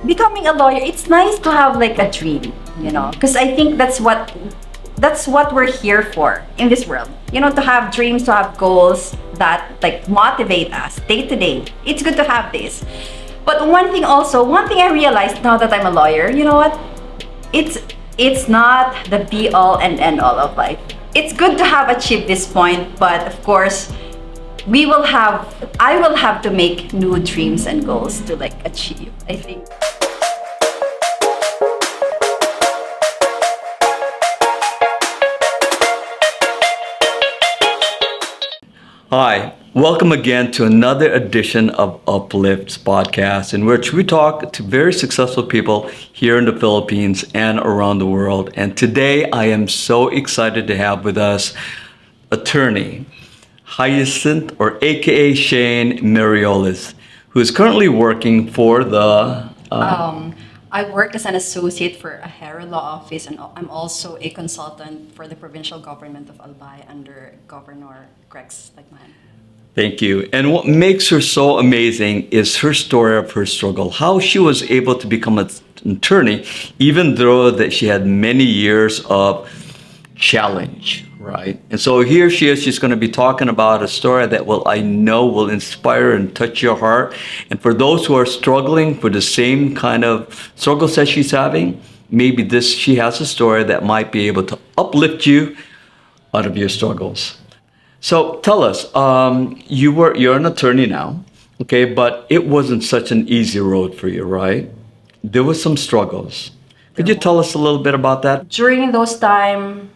becoming a lawyer, it's nice to have like a dream, you know, because I think that's what we're here for in this world. You know, to have dreams, to have goals that like motivate us day to day. It's good to have this. But one thing I realized now that I'm a lawyer, you know what? It's not the be all and end all of life. It's good to have achieved this point, but of course, I will have to make new dreams and goals to like achieve, I think. Hi, welcome again to another edition of Uplift's podcast, in which we talk to very successful people here in the Philippines and around the world. And today I am so excited to have with us attorney Hyacinth, or AKA Shane Merioles, who is currently working for the... I work as an associate for a Hera law office, and I'm also a consultant for the provincial government of Albay under Governor Grex Lagman. Thank you. And what makes her so amazing is her story of her struggle, how she was able to become an attorney, even though that she had many years of challenge, right? And so here she is, she's going to be talking about a story that I know will inspire and touch your heart. And for those who are struggling for the same kind of struggles that she's having, maybe she has a story that might be able to uplift you out of your struggles. So tell us, you're an attorney now, okay, but it wasn't such an easy road for you, right? There were some struggles. Could you tell us a little bit about that? During those time,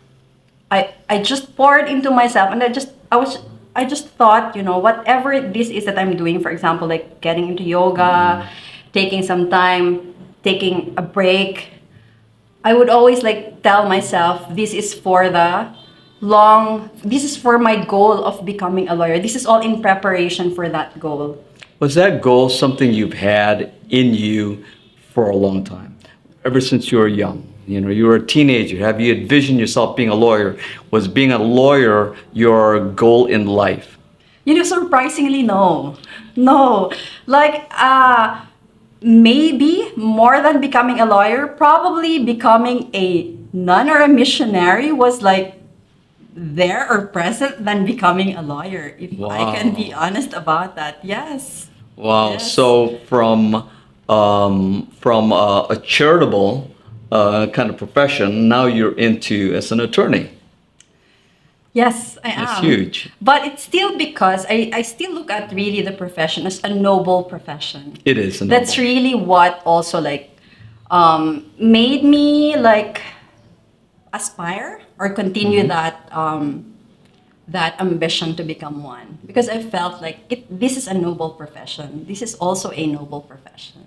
I just poured into myself, and I just thought, you know, whatever this is that I'm doing, for example, like getting into yoga, taking some time, taking a break, I would always like tell myself, this is for my goal of becoming a lawyer. This is all in preparation for that goal. Was that goal something you've had in you for a long time, ever since you were young? You know, you were a teenager. Have you envisioned yourself being a lawyer? Was being a lawyer your goal in life? You know, surprisingly, no. Like, maybe more than becoming a lawyer, probably becoming a nun or a missionary was like there or present than becoming a lawyer, if I can be honest about that. Yes. Wow. Yes. So from a charitable kind of profession, now you're into as an attorney. Yes, I am. That's huge. But it's still because I still look at really the profession as a noble profession. It is a noble. That's really what also like made me like aspire or continue that ambition to become one, because I felt like this is a noble profession. This is also a noble profession.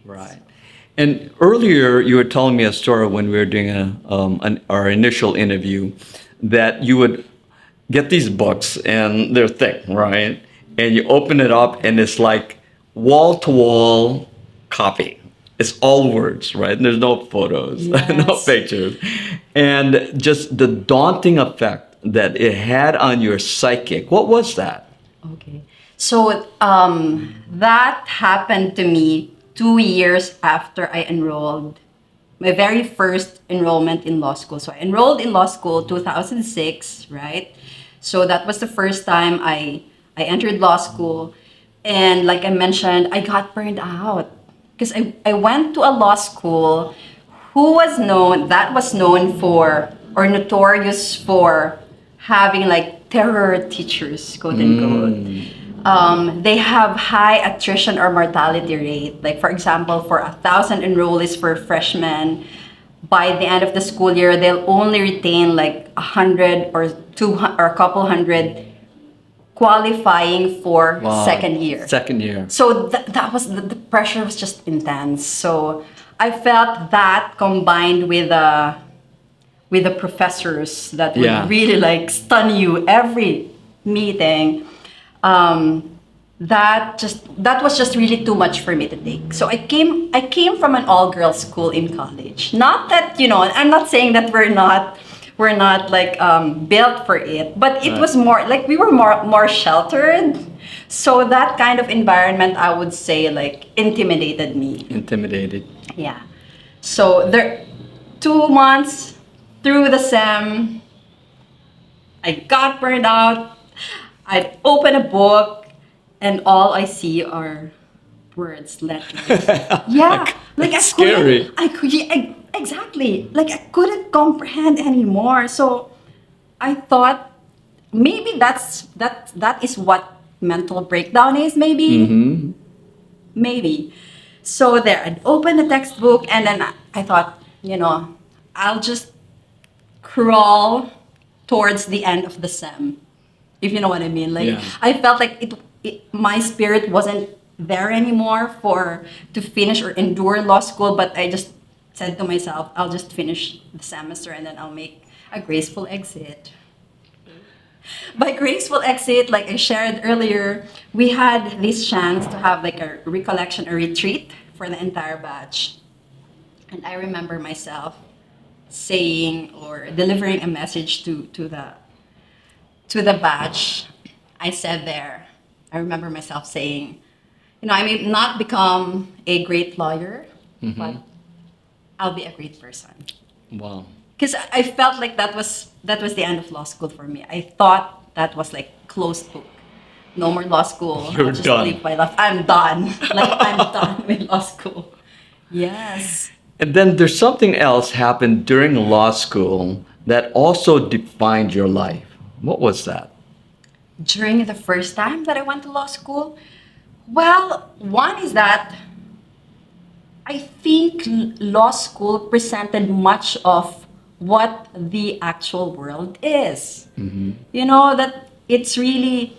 Right. And earlier you were telling me a story when we were doing our initial interview, that you would get these books and they're thick, right? And you open it up and it's like wall-to-wall copy. It's all words, right? And there's no photos, Yes. no pictures. And just the daunting effect that it had on your psychic. What was that? Okay. So that happened to me 2 years after I enrolled, my very first enrollment in law school. So I enrolled in law school 2006, right? So that was the first time I entered law school. And like I mentioned, I got burned out because I went to a law school that was known for, or notorious for, having like terror teachers, quote unquote. They have high attrition or mortality rate. Like for example, for 1,000 enrollees for freshmen, by the end of the school year, they'll only retain like 100 or 200 or a couple hundred qualifying for second year. Second year. So that was the pressure was just intense. So I felt that combined with the professors that would really like stun you every meeting. That was just really too much for me to take. So I came from an all-girls school in college. Not that, you know, I'm not saying that we're not like built for it, but it was more like we were more sheltered. So that kind of environment, I would say, like, intimidated me. Intimidated. Yeah. So there, 2 months through the SEM, I got burned out. I'd open a book, and all I see are words, letters. Yeah, like I That's scary. couldn't. I could exactly like I couldn't comprehend anymore. So I thought maybe that is what mental breakdown is. Maybe. So there, I'd open the textbook, and then I thought, I'll just crawl towards the end of the SEM, if you know what I mean. Like, Yeah. I felt like my spirit wasn't there anymore to finish or endure law school, but I just said to myself, I'll just finish the semester and then I'll make a graceful exit. By graceful exit, like I shared earlier, we had this chance to have like a recollection, a retreat for the entire batch. And I remember myself saying or delivering a message to the batch. I said there, I remember myself saying, I may not become a great lawyer, but I'll be a great person. Wow. Because I felt like that was the end of law school for me. I thought that was like closed book. No more law school. You're I'll just done. live my life. I'm done. Like I'm done with law school. Yes. And then there's something else happened during law school that also defined your life. What was that? During the first time that I went to law school, well, one is that I think law school presented much of what the actual world is. That it's really,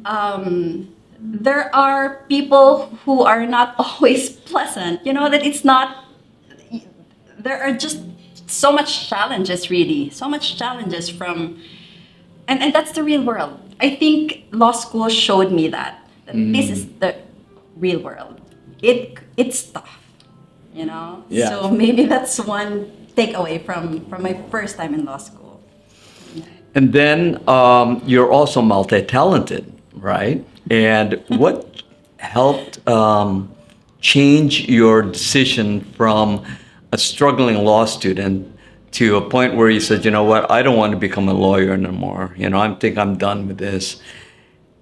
there are people who are not always pleasant. That it's not, there are just so much challenges, really. So much challenges and that's the real world. I think law school showed me that this is the real world. It's tough, Yeah. So maybe that's one takeaway from my first time in law school. And then you're also multi-talented, right? And what helped change your decision from a struggling law student to a point where you said, you know what, I don't want to become a lawyer anymore. I think I'm done with this.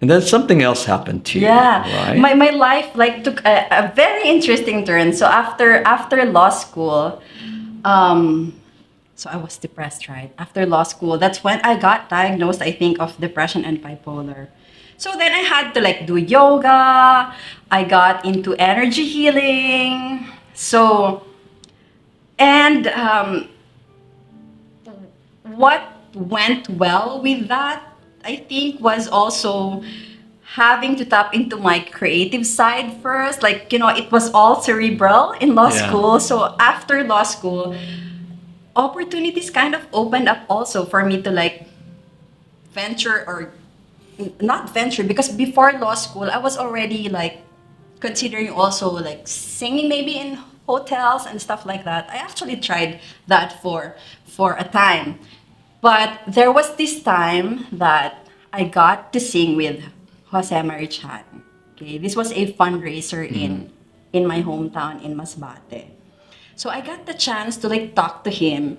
And then something else happened to you, Yeah, right? my life like took a very interesting turn. So after law school, so I was depressed, right? After law school, that's when I got diagnosed, I think, of depression and bipolar. So then I had to like do yoga. I got into energy healing. So, and what went well with that, I think, was also having to tap into my creative side first. Like, it was all cerebral in law Yeah. school. So after law school, opportunities kind of opened up also for me to like venture or not venture, because before law school, I was already like considering also like singing maybe in hotels and stuff like that. I actually tried that for a time. But there was this time that I got to sing with Jose Marichan. Okay, this was a fundraiser in my hometown in Masbate. So I got the chance to like talk to him,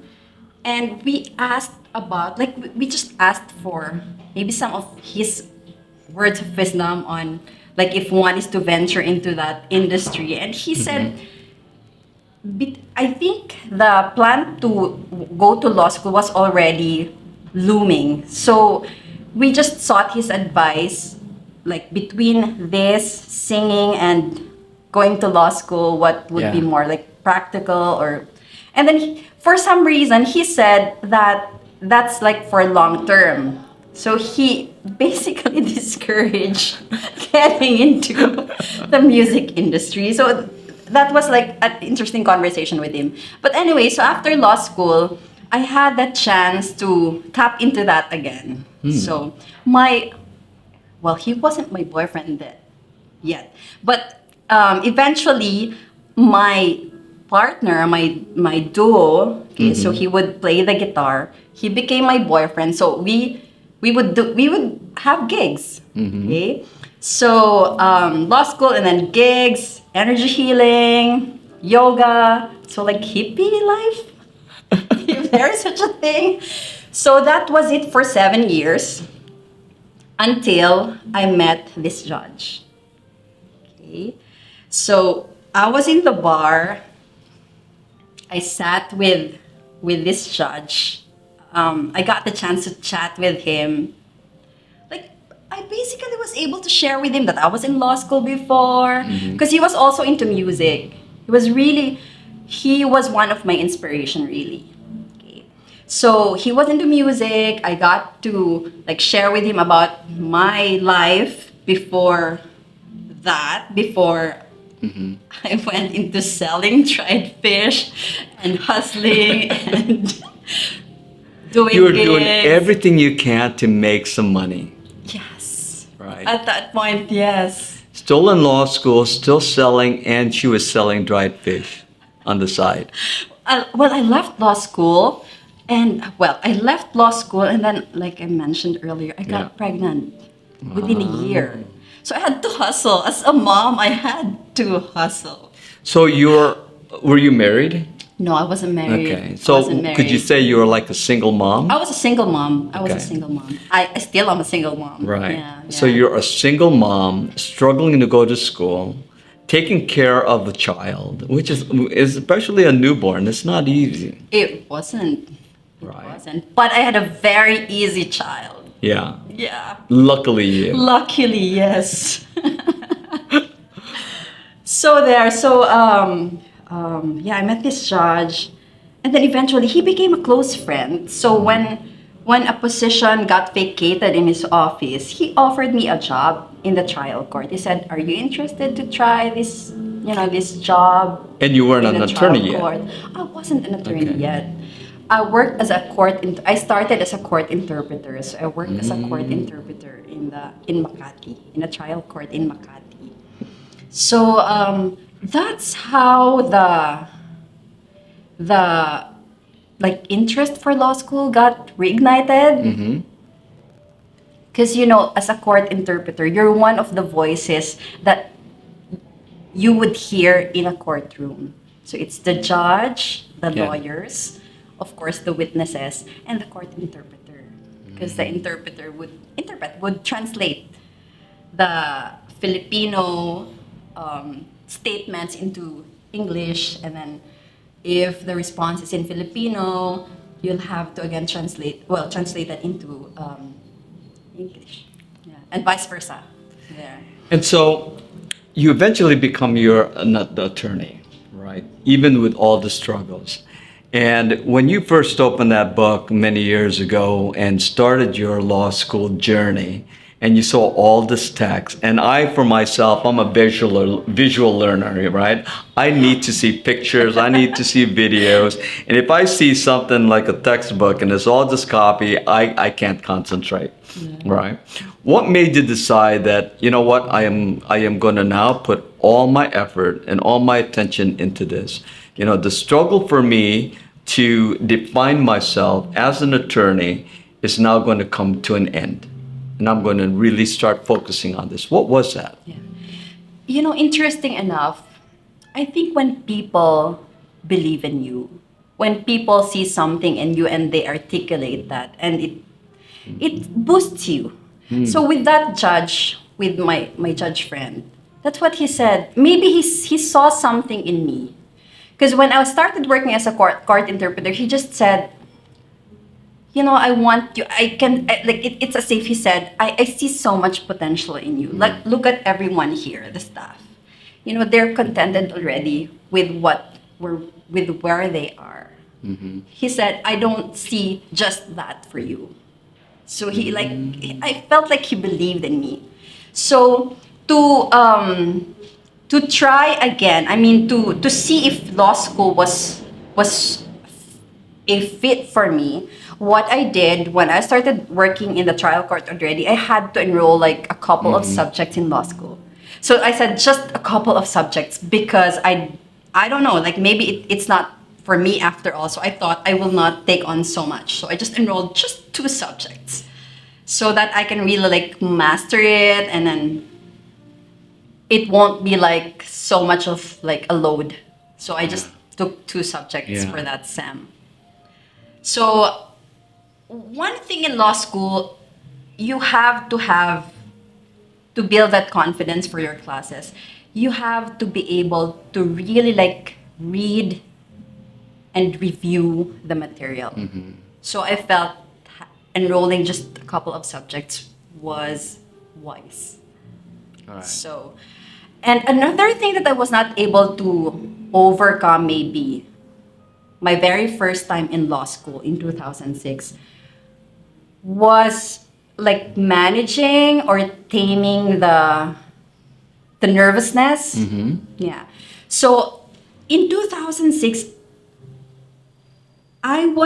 and we asked about like we just asked for maybe some of his words of wisdom on like if one is to venture into that industry, and he said, I think the plan to go to law school was already looming. So we just sought his advice, like between this singing and going to law school, what would be Yeah. more like practical or. And then for some reason, he said that that's like for long term. So he basically discouraged getting into the music industry. So that was like an interesting conversation with him. But anyway, so after law school, I had that chance to tap into that again. So he wasn't my boyfriend then, yet. But eventually, my partner, my duo, okay, so he would play the guitar. He became my boyfriend. So we would have gigs, okay? So law school and then gigs, energy healing, yoga. So like hippie life, if there is such a thing. So that was it for 7 years until I met this judge. Okay. So I was in the bar. I sat with this judge. I got the chance to chat with him. Like I basically was able to share with him that I was in law school before, because he was also into music. He was one of my inspiration really. Okay. So he was into music. I got to like share with him about my life before I went into selling dried fish and hustling and doing You were gigs. doing everything you can to make some money. Yes. Right. At that point, yes. Still in law school, still selling, and she was selling dried fish on the side. I left law school, and then, like I mentioned earlier, I got Yeah. pregnant within a year. So I had to hustle. As a mom, I had to hustle. So were you married? No, I wasn't married. Okay. I So wasn't married. could you say you were like a single mom? I was a single mom. I was a Okay. single mom. I still am a single mom. Right. Yeah, So yeah. you're a single mom struggling to go to school, taking care of the child, which is especially a newborn. It's not easy. It wasn't. It Right. wasn't. But I had a very easy child. Yeah. Yeah. Luckily you. Luckily, yes. So I met this judge, and then eventually he became a close friend. So when a position got vacated in his office, he offered me a job in the trial court. He said, "Are you interested to try this job?" And you weren't in an the trial attorney yet. court. I wasn't an attorney Okay. yet. I worked as a I started as a court interpreter. So I worked as a court interpreter in Makati, in a trial court in Makati. So that's how the like interest for law school got reignited. Because as a court interpreter, you're one of the voices that you would hear in a courtroom. So it's the judge, the Yeah. lawyers, of course the witnesses, and the court interpreter. Because the interpreter would translate the Filipino statements into English, and then if the response is in Filipino, you'll have to again translate that into English, yeah, and vice versa. Yeah. And so you eventually become not the attorney, right? Even with all the struggles. And when you first opened that book many years ago and started your law school journey, and you saw all this text, and I, for myself, I'm a visual learner, right? I need to see pictures, I need to see videos, and if I see something like a textbook and it's all just copy, I can't concentrate, right? What made you decide that, you know what, I am going to now put all my effort and all my attention into this? The struggle for me to define myself as an attorney is now going to come to an end. And I'm going to really start focusing on this. What was that? Yeah. Interesting enough, I think when people believe in you, when people see something in you and they articulate that, and it boosts you. So with that judge, with my judge friend, that's what he said. Maybe he saw something in me. Because when I started working as a court interpreter, he just said, I want you. It's as if he said, I see so much potential in you. Like, look at everyone here, the staff. They're contented already with where they are. He said, I don't see just that for you. So I felt like he believed in me. So to try again, to see if law school was a fit for me, what I did when I started working in the trial court already, I had to enroll like a couple of subjects in law school. So I said just a couple of subjects because I don't know, like maybe it's not for me after all. So I thought I will not take on so much. So I just enrolled just 2 subjects so that I can really like master it and then it won't be like so much of like a load. So I just took 2 subjects Yeah. for that sem. So one thing in law school, you have to build that confidence for your classes. You have to be able to really like read and review the material. So I felt enrolling just a couple of subjects was wise. All right. So, and another thing that I was not able to overcome maybe my very first time in law school in 2006 was like managing or taming the nervousness. Yeah. So in 2006, I've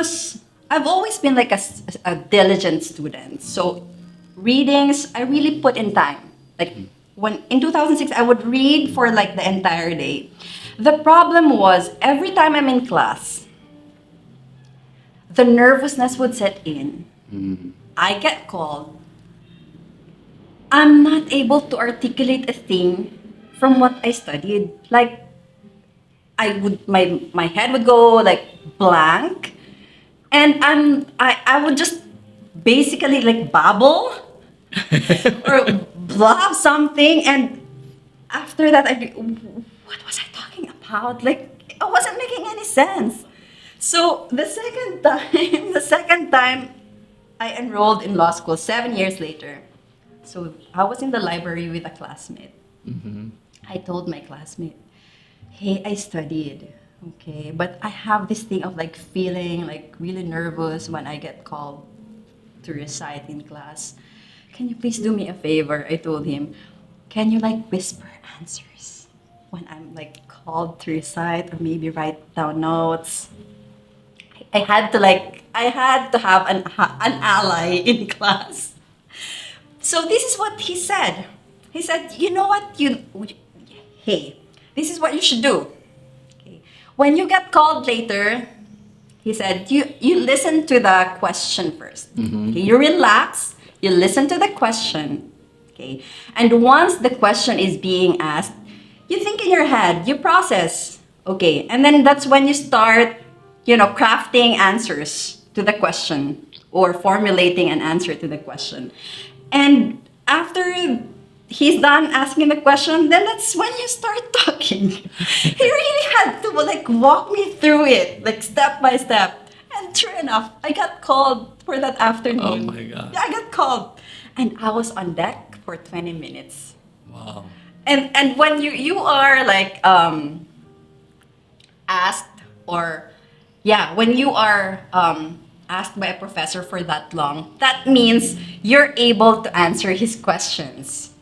always been like a diligent student. So readings, I really put in time. Like when in 2006, I would read for like the entire day. The problem was every time I'm in class, the nervousness would set in. I get called. I'm not able to articulate a thing from what I studied. Like my head would go like blank, and I would just basically like babble or blab something, and after that what was I talking about? Like it wasn't making any sense. So the second time, the second time I enrolled in law school 7 years later. So I was in the library with a classmate. I told my classmate, hey, I studied, okay, but I have this thing of like feeling like really nervous when I get called to recite in class. Can you please do me a favor? I told him, can you like whisper answers when I'm like called to recite or maybe write down notes? I had to have an ally in class. So this is what he said. He said, you know what, hey, this is what you should do. Okay. When you get called later, he said, you listen to the question first. Okay. You relax, you listen to the question. Okay. And once the question is being asked, you think in your head, you process. Okay. And then that's when you start, crafting answers to the question or formulating an answer to the question. And after he's done asking the question, then that's when you start talking. He really had to like walk me through it, like step by step. And true enough, I got called for that afternoon. Oh my God. Yeah, I got called. And I was on deck for 20 minutes. Wow. And when you are like asked or when you are asked by a professor for that long, that means you're able to answer his questions.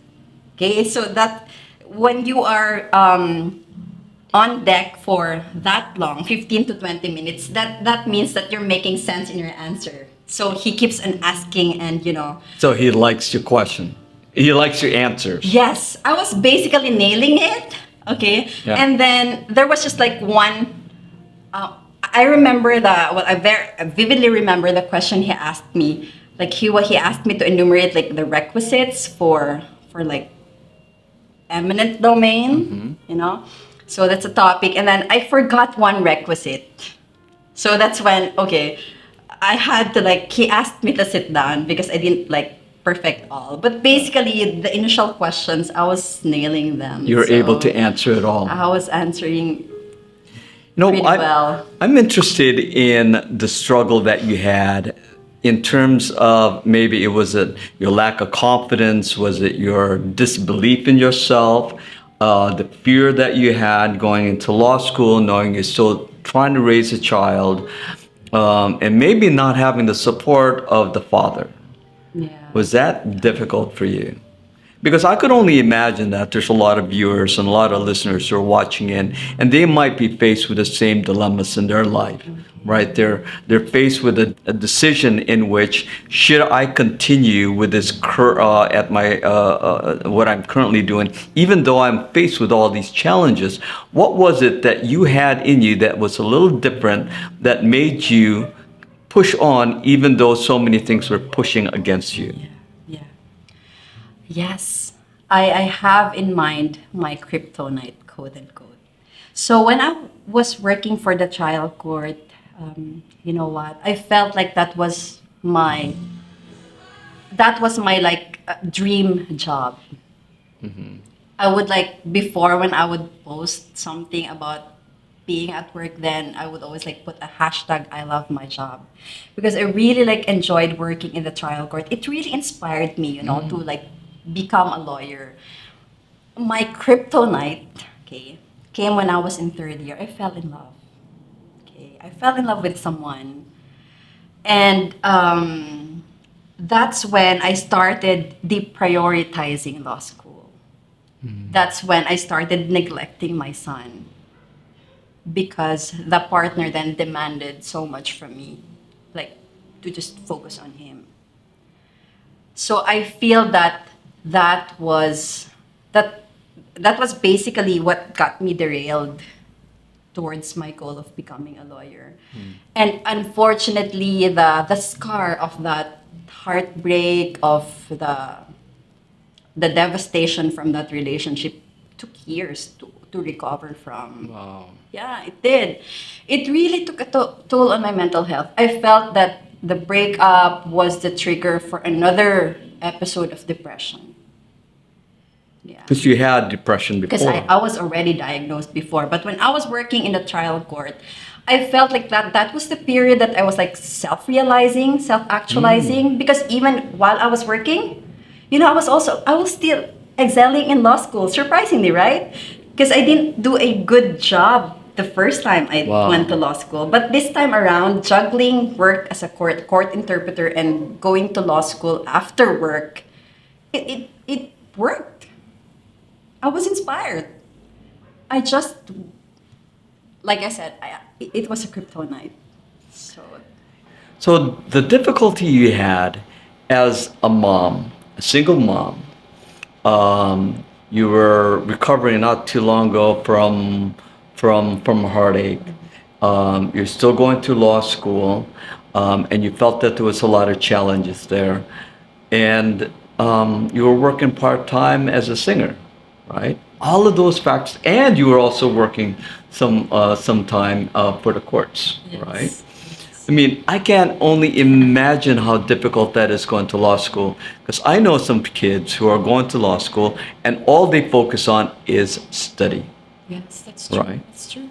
Okay, so that when you are on deck for that long, 15 to 20 minutes, that means that you're making sense in your answer. So he keeps on asking and So he likes your question. He likes your answers. Yes, I was basically nailing it. Okay, Yeah. and then there was just like one. I remember I vividly remember the question he asked me. Like he asked me to enumerate like the requisites for like eminent domain. So that's a topic, and then I forgot one requisite. So that's when I had to he asked me to sit down because I didn't perfect all. But basically, the initial questions I was nailing them. You're So able to answer it all. I was answering pretty well. I'm interested in the struggle that you had in terms of maybe it was your lack of confidence, was it your disbelief in yourself, the fear that you had going into law school, knowing you're still trying to raise a child, and maybe not having the support of the father. Yeah. Was that difficult for you? Because I could only imagine that there's a lot of viewers and a lot of listeners who are watching in, and they might be faced with the same dilemmas in their life, right? They're faced with a decision in which, should I continue with this at my what I'm currently doing, even though I'm faced with all these challenges? What was it that you had in you that was a little different that made you push on, even though so many things were pushing against you? Yeah. Yes. I have in mind my kryptonite, quote unquote. So when I was working for the trial court, you know what? I felt like that was my like dream job. I would like before when I would post something about being at work, then I would always like put a hashtag I love my job, because I really like enjoyed working in the trial court. It really inspired me, to like become a lawyer. My kryptonite, okay, came when I was in third year. I fell in love. Okay, I fell in love with someone, and that's when I started deprioritizing law school. That's when I started neglecting my son because the partner then demanded so much from me, like to just focus on him. So I feel that that was that that was basically what got me derailed towards my goal of becoming a lawyer. And unfortunately, the scar of that heartbreak, of the devastation from that relationship took years to recover from. Wow. Yeah, it did. It really took a toll on my mental health. I felt that the breakup was the trigger for another episode of depression. Yeah. Because you had depression Because before. I was already diagnosed before. But when I was working in the trial court, I felt like that was the period that I was like self-realizing, self-actualizing. Because even while I was working, I was still excelling in law school, surprisingly, right? Because I didn't do a good job the first time I Wow. went to law school. But this time around, juggling work as a court interpreter and going to law school after work, it worked. I was inspired. I just, like I said, it was a kryptonite. So, So the difficulty you had as a mom, a single mom, you were recovering not too long ago from a heartache. You're still going to law school, and you felt that there was a lot of challenges there, and you were working part time as a singer, right? All of those factors, and you were also working some time for the courts, right? yes. I mean, I can only imagine how difficult that is going to law school, because I know some kids who are going to law school and all they focus on is study, Yes, that's true. right? That's true.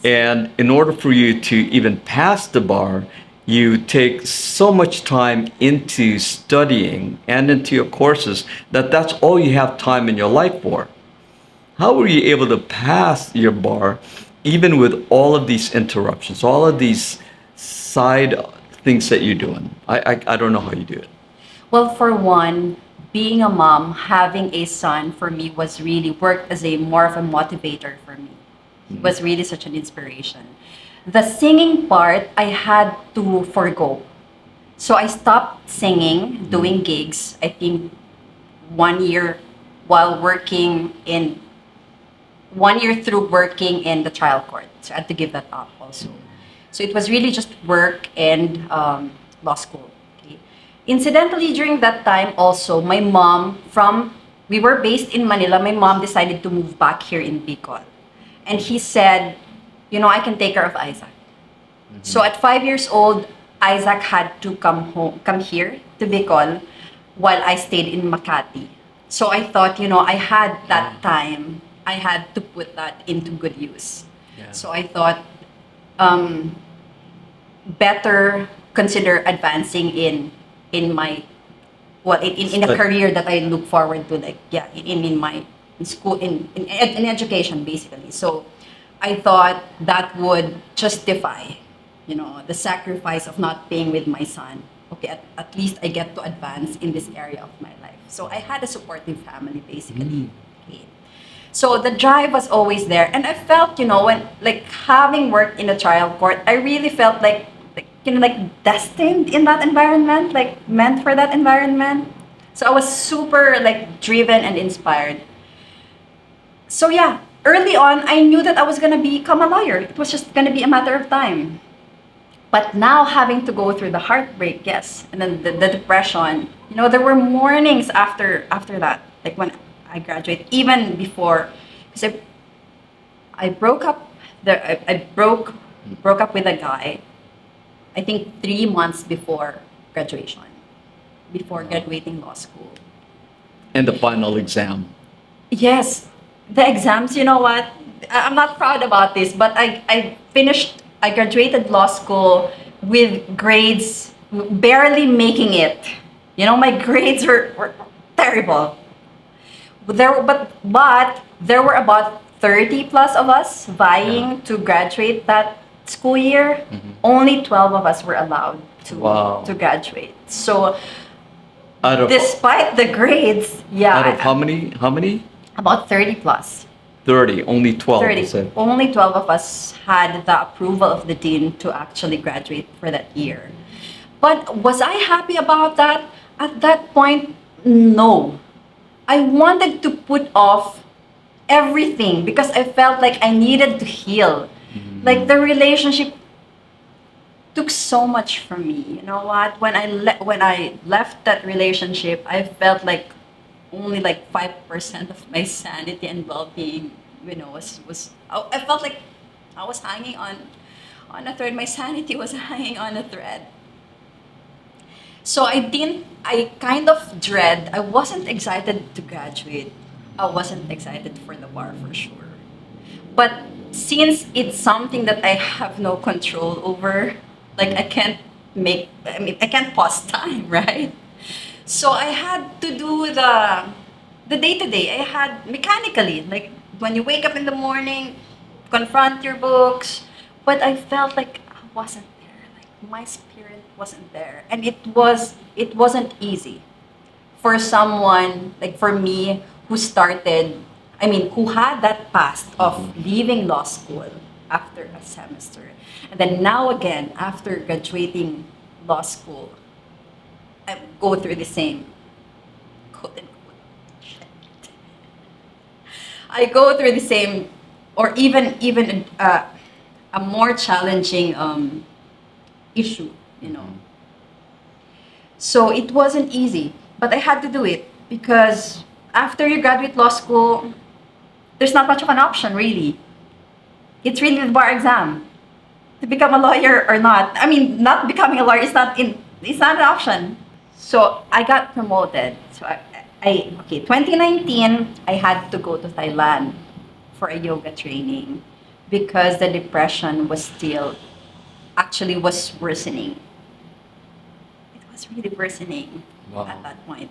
And in order for you to even pass the bar, you take so much time into studying and into your courses that that's all you have time in your life for. How were you able to pass your bar even with all of these interruptions, all of these side things that you're doing? I don't know how you do it. Well, for one, being a mom, having a son for me was really worked as a more of a motivator for me. It was really such an inspiration. The singing part I had to forgo. So I stopped singing, doing gigs, I think 1 year while working in 1 year through working in the trial court. So I had to give that up also. So it was really just work and law school. Okay. Incidentally, during that time also, my mom we were based in Manila. My mom decided to move back here in Bicol. And he said, I can take care of Isaac. So at 5 years old, Isaac had to come here to Bicol while I stayed in Makati. So I thought, I had that time. I had to put that into good use. Yeah. So I thought, better consider advancing in my in a Stud- career that I look forward to, like in my in school in education basically. So I thought that would justify the sacrifice of not being with my son. Okay, at least I get to advance in this area of my life. So I had a supportive family basically. Okay. So the drive was always there, and I felt, when like having worked in a trial court, I really felt like destined in that environment, like meant for that environment. So I was super like driven and inspired. So yeah, early on, I knew that I was gonna become a lawyer. It was just gonna be a matter of time. But now having to go through the heartbreak, yes, and then the depression, there were mornings after that, like when I graduate even before, because I broke up. I broke up with a guy. I think 3 months before graduation, before graduating law school. And the final exam. Yes, the exams. You know what? I'm not proud about this, but I finished. I graduated law school with grades barely making it. You know, my grades were terrible. But there were about 30 plus of us vying to graduate that school year. Only 12 of us were allowed to Wow. to graduate. So Out of despite the grades, yeah, out of how many? How many? about 30 plus. 30. Only 12. 30. You said. Only 12 of us had the approval of the dean to actually graduate for that year. But was I happy about that? At that point, no. I wanted to put off everything because I felt like I needed to heal. Like the relationship took so much from me. You know what? When I left that relationship, I felt like only like 5% of my sanity and well-being, you know, I felt like I was hanging on a thread. My sanity was hanging on a thread. So I kind of dread, I wasn't excited to graduate. I wasn't excited for the bar for sure. But since it's something that I have no control over, like I can't pause time, right? So I had to do the day to day. I had mechanically, like when you wake up in the morning, confront your books, but I felt like I wasn't there. Like my spirit wasn't there, and it wasn't easy for someone like for me who started. I mean, who had that past of leaving law school after a semester, and then now again after graduating law school, I go through the same quote unquote shit. I go through the same, or even a more challenging issue, you know. So it wasn't easy, but I had to do it because after you graduate law school, there's not much of an option really. It's really the bar exam to become a lawyer or not. I mean, not becoming a lawyer is not in. It's not an option. So I got promoted. So okay, 2019, I had to go to Thailand for a yoga training because the depression was worsening. It was really worsening Wow. at that point.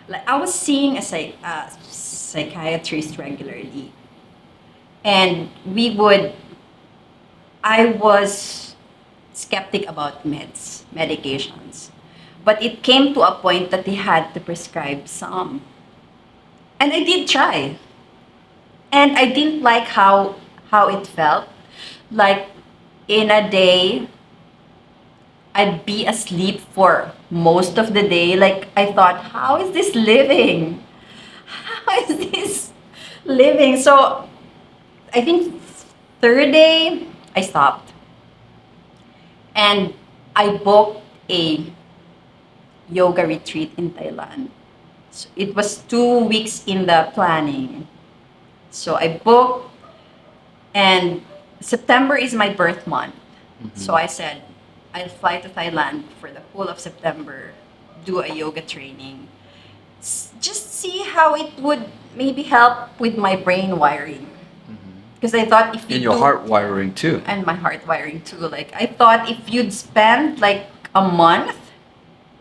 Like I was seeing a psychiatrist regularly, and I was skeptic about medications. But it came to a point that they had to prescribe some. And I did try. And I didn't like how it felt. Like in a day, I'd be asleep for most of the day. Like I thought, how is this living? How is this living? So I think third day, I stopped. And I booked a yoga retreat in Thailand. So it was 2 weeks in the planning. So I booked, and September is my birth month. So I said, I'll fly to Thailand for the whole of September, do a yoga training, just see how it would maybe help with my brain wiring. Because I thought if you And your do- heart wiring too. and my heart wiring too. Like I thought if you'd spend like a month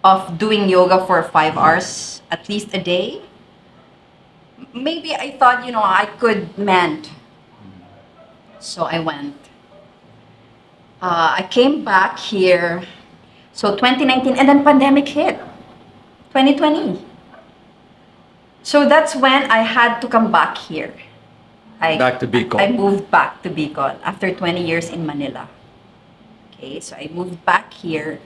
of doing yoga for 5 hours at least a day, maybe I thought, you know, I could mend. So I went. I came back here. So 2019, and then pandemic hit. 2020. So that's when I had to come back here. Back to Bicol. I moved back to Bicol after 20 years in Manila. Okay, so I moved back here.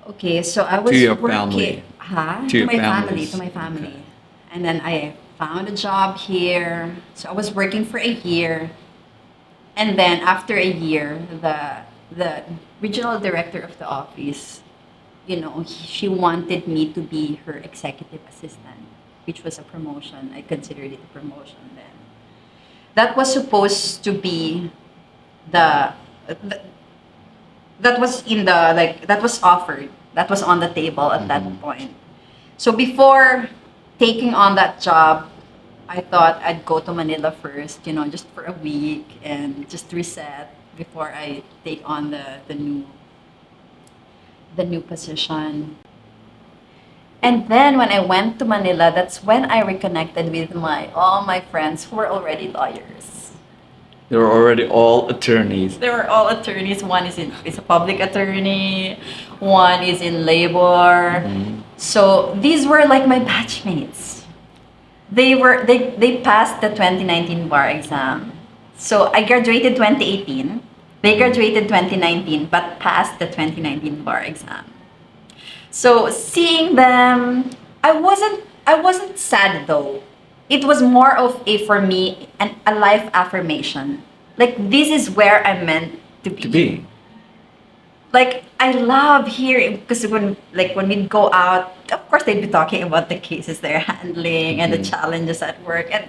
Okay, so I was To your working. family. Huh? To your my family. families. To my family. And then I found a job here. So I was working for a year. And then after a year, the regional director of the office, you know, she wanted me to be her executive assistant. which was a promotion. I considered it a promotion then. That was supposed to be the that was in the like that was offered. That was on the table at that point. So before taking on that job, I thought I'd go to Manila first, just for a week and just reset before I take on the new position. And then when I went to Manila, that's when I reconnected with all my friends who were already lawyers. They were already all attorneys. They were all attorneys. One is a public attorney, one is in labor. So these were like my batchmates. They passed the 2019 bar exam. So I graduated 2018. They graduated 2019 but passed the 2019 bar exam. So seeing them, I wasn't sad though. It was more of for me a life affirmation. Like this is where I'm meant to be. To be. Like I love hearing because when we go out, of course they'd be talking about the cases they're handling and the challenges at work. And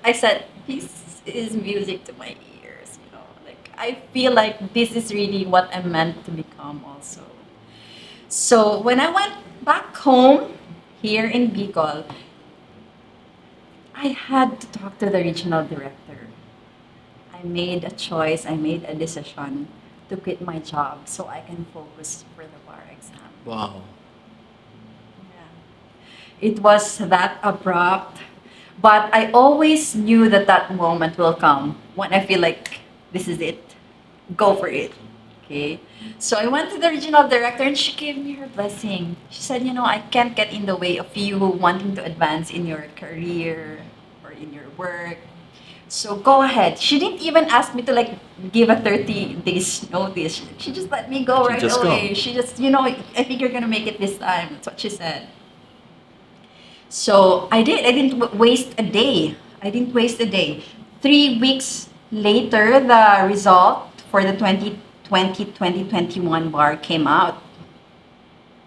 I said, this is music to my ears. Like I feel like this is really what I'm meant to become also. So when I went back home here in Bicol, I had to talk to the regional director. I made a choice, I made a decision to quit my job so I can focus for the bar exam. Wow. Yeah. It was that abrupt, but I always knew that moment will come when I feel like this is it. Go for it. Okay. So I went to the regional director and she gave me her blessing. She said, I can't get in the way of you wanting to advance in your career or in your work. So go ahead. She didn't even ask me to give a 30 days notice. She just let me go right away. Go. She just, I think you're going to make it this time. That's what she said. So I did. I didn't waste a day. 3 weeks later, the result for the 2020-2021 bar came out.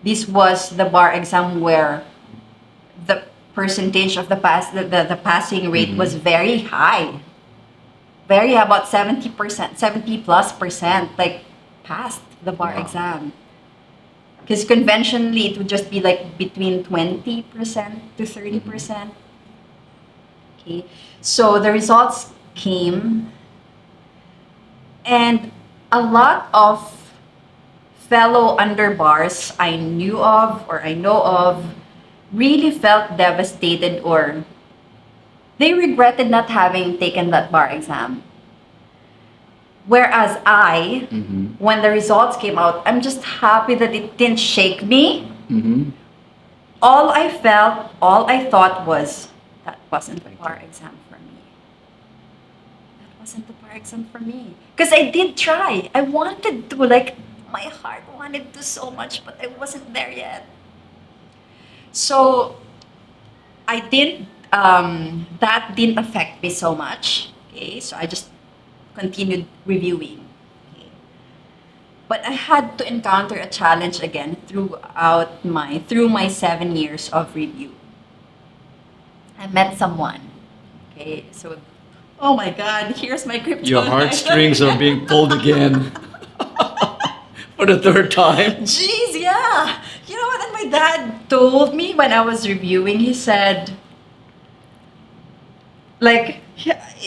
This was the bar exam where the percentage of the passing rate was very high. About 70%, 70+%, passed the bar exam. Because conventionally, it would just be between 20% to 30%. Okay. So the results came, and a lot of fellow underbars I knew of or I know of really felt devastated, or they regretted not having taken that bar exam. Whereas I, when the results came out, I'm just happy that it didn't shake me. All I thought was, that wasn't the bar exam for me. That wasn't the bar exam for me. Because I did try. I wanted to, my heart wanted to so much, but I wasn't there yet. So I didn't, that didn't affect me so much. Okay, so I just continued reviewing. Okay. But I had to encounter a challenge again through my 7 years of review. I met someone. Okay, so oh my God, here's my kryptonite. Your heartstrings are being pulled again. For the third time. Jeez, yeah. You know what? And my dad told me when I was reviewing, he said, this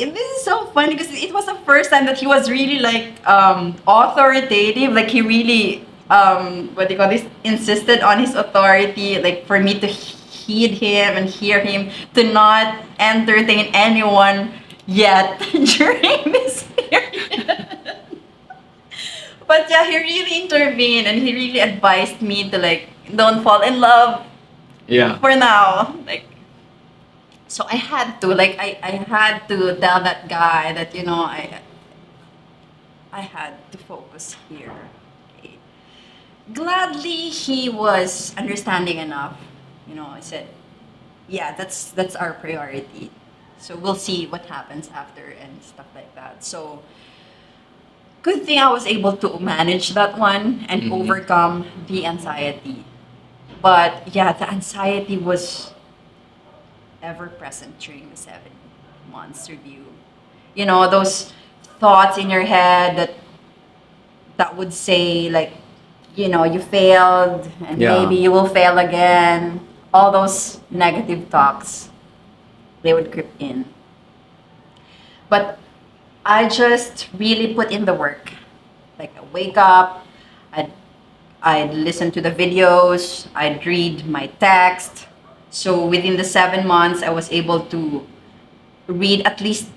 is so funny because it was the first time that he was really authoritative. He really, what do you call this? Insisted on his authority, for me to heed him and hear him, to not entertain anyone yet during this period. But yeah, he really intervened and he really advised me to don't fall in love. Yeah. For now, so I had to I had to tell that guy that I had to focus here. Okay. Gladly he was understanding enough. I said, yeah, that's our priority. So we'll see what happens after and stuff like that. So good thing I was able to manage that one and overcome the anxiety. But yeah, the anxiety was ever present during the 7 months review. You know, those thoughts in your head that would say like, you know, you failed and Yeah. maybe you will fail again. All those negative talks, they would creep in. But I just really put in the work. Like I wake up, I'd listen to the videos, I'd read my text. So within the 7 months, I was able to read at least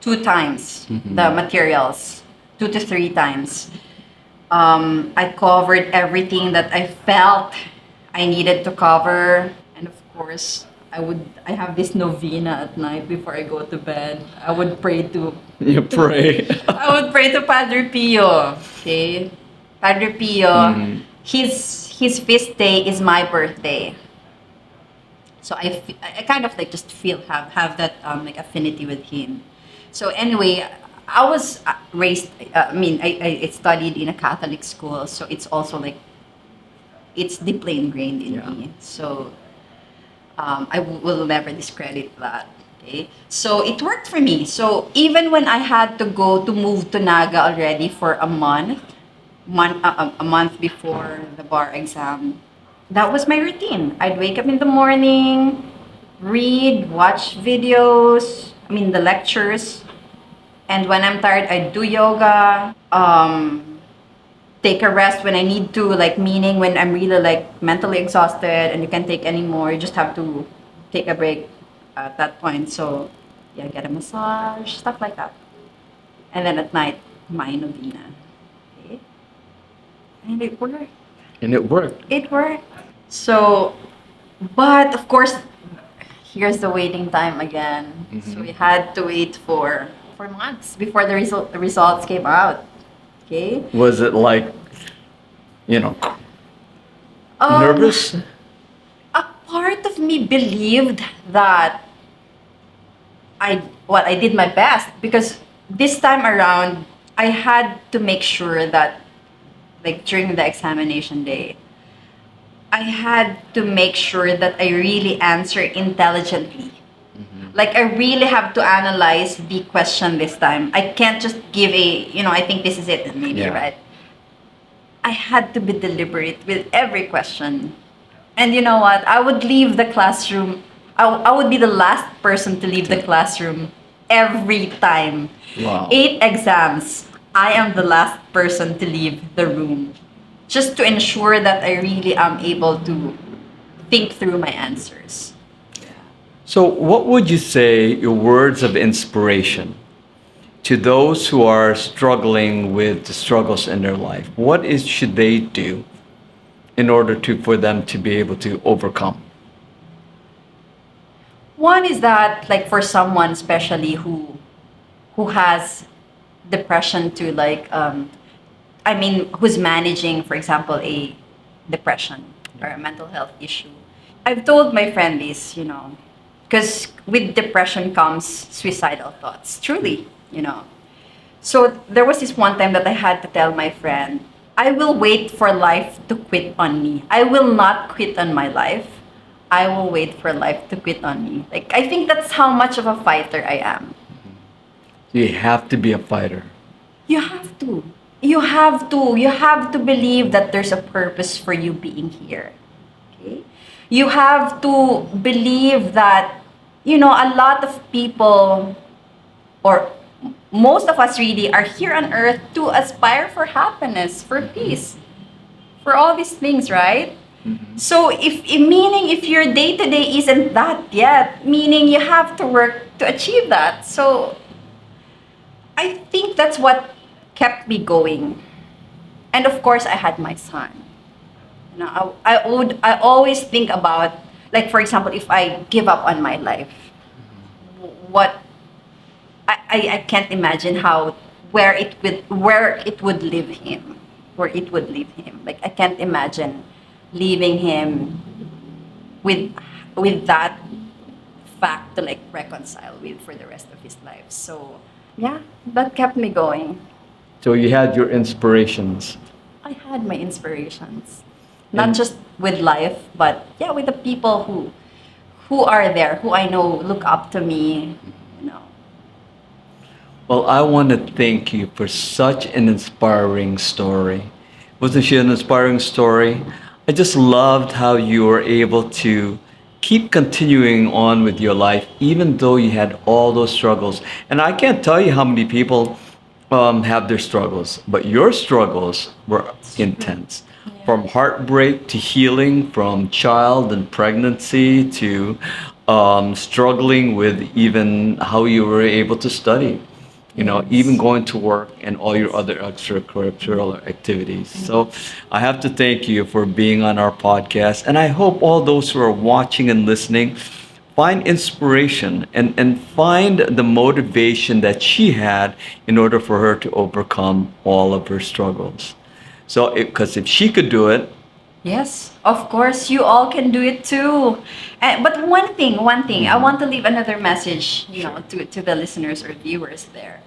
2 times the materials, 2 to 3 times. I covered everything that I felt I needed to cover, and of course, I have this novena at night before I go to bed. I would pray to You pray. I would pray to Padre Pio. Okay, Padre Pio. His feast day is my birthday, so I kind of like just feel have that like affinity with him. So anyway, I was raised. I mean, I studied in a Catholic school, so it's also like it's deeply ingrained in Yeah. me. So will never discredit that. Okay, so it worked for me. So even when I had to go to move to Naga already for a month before the bar exam, that was my routine. I'd wake up in the morning, read, watch videos. I mean the lectures, and when I'm tired, I do yoga. Take a rest when I need to, like meaning when I'm really like mentally exhausted and you can't take anymore, you just have to take a break at that point. So yeah, get a massage, stuff like that. And then at night, my novena. Okay? And it worked. And it worked. It worked. So, but of course, here's the waiting time again. So we had to wait for months before the results came out. Okay. Was it like, you know, Um, nervous? A part of me believed that I did my best, because this time around I had to make sure that like during the examination day I had to make sure that I really answer intelligently. Like I really have to analyze the question this time. I can't just give I think this is it and maybe Yeah. right. I had to be deliberate with every question. And you know what? I would leave the classroom. I would be the last person to leave the classroom every time. Wow. 8 exams. I am the last person to leave the room, just to ensure that I really am able to think through my answers. So, what would you say your words of inspiration to those who are struggling with the struggles in their life? Should they do in order for them to be able to overcome? One is that, like, for someone especially who has depression to who's managing, for example, a depression or a mental health issue. I've told my friend this, because with depression comes suicidal thoughts, truly. So there was this one time that I had to tell my friend, I will wait for life to quit on me. I will not quit on my life. I will wait for life to quit on me. Like, I think that's how much of a fighter I am. You have to be a fighter. You have to. You have to. You have to believe that there's a purpose for you being here. Okay? You have to believe that, a lot of people, or most of us really, are here on earth to aspire for happiness, for peace, for all these things, right? So if your day-to-day isn't that yet, meaning you have to work to achieve that. So I think that's what kept me going. And of course, I had my son. I always think about, like, for example, if I give up on my life, what I can't imagine where it would leave him, Like, I can't imagine leaving him with that fact to, like, reconcile with for the rest of his life. So yeah, that kept me going. So you had your inspirations. I had my inspirations, not And- just with life, but yeah, with the people who who are there, who I know look up to me, you know. Well, I want to thank you for such an inspiring story. Wasn't she an inspiring story? I just loved how you were able to keep continuing on with your life, even though you had all those struggles. And I can't tell you how many people have their struggles, but your struggles were intense. Yeah. From heartbreak to healing, from child and pregnancy to struggling with even how you were able to study, you know, even going to work and all your other extracurricular activities. So I have to thank you for being on our podcast. And I hope all those who are watching and listening find inspiration and find the motivation that she had in order for her to overcome all of her struggles. So, because if she could do it, Yes, of course, you all can do it too. But one thing, I want to leave another message, you know, to the listeners or viewers there.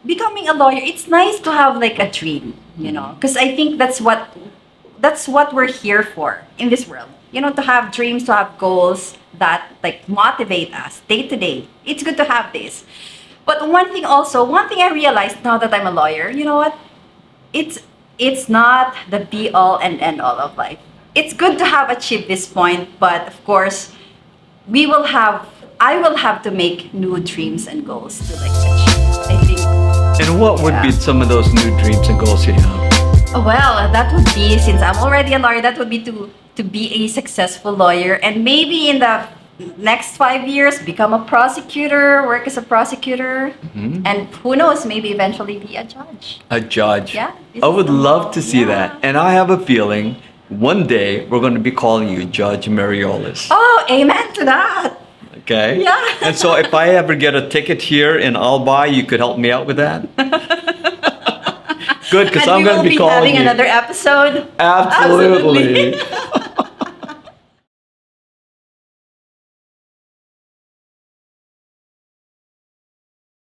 Becoming a lawyer, it's nice to have like a dream, you know, because I think that's what we're here for in this world. You know, to have dreams, to have goals that like motivate us day to day. It's good to have this. But one thing I realized now that I'm a lawyer, you know what? It's not the be all and end all of life. It's good to have achieved this point, but of course, I will have to make new dreams and goals to like achieve. I think. and what would be some of those new dreams and goals you have? Well, that would be, since I'm already a lawyer, that would be to be a successful lawyer, and maybe in the next 5 years become a prosecutor, work as a prosecutor, and who knows, maybe eventually be a judge. A judge. Yeah, this I is would the love goal. to see that. Yeah. And I have a feeling one day we're going to be calling you Judge Merioles. Oh, amen to that. Okay? Yeah. And so if I ever get a ticket here in Albi, you could help me out with that? Good, because And I'm we going will to be be calling having you. another episode. Absolutely.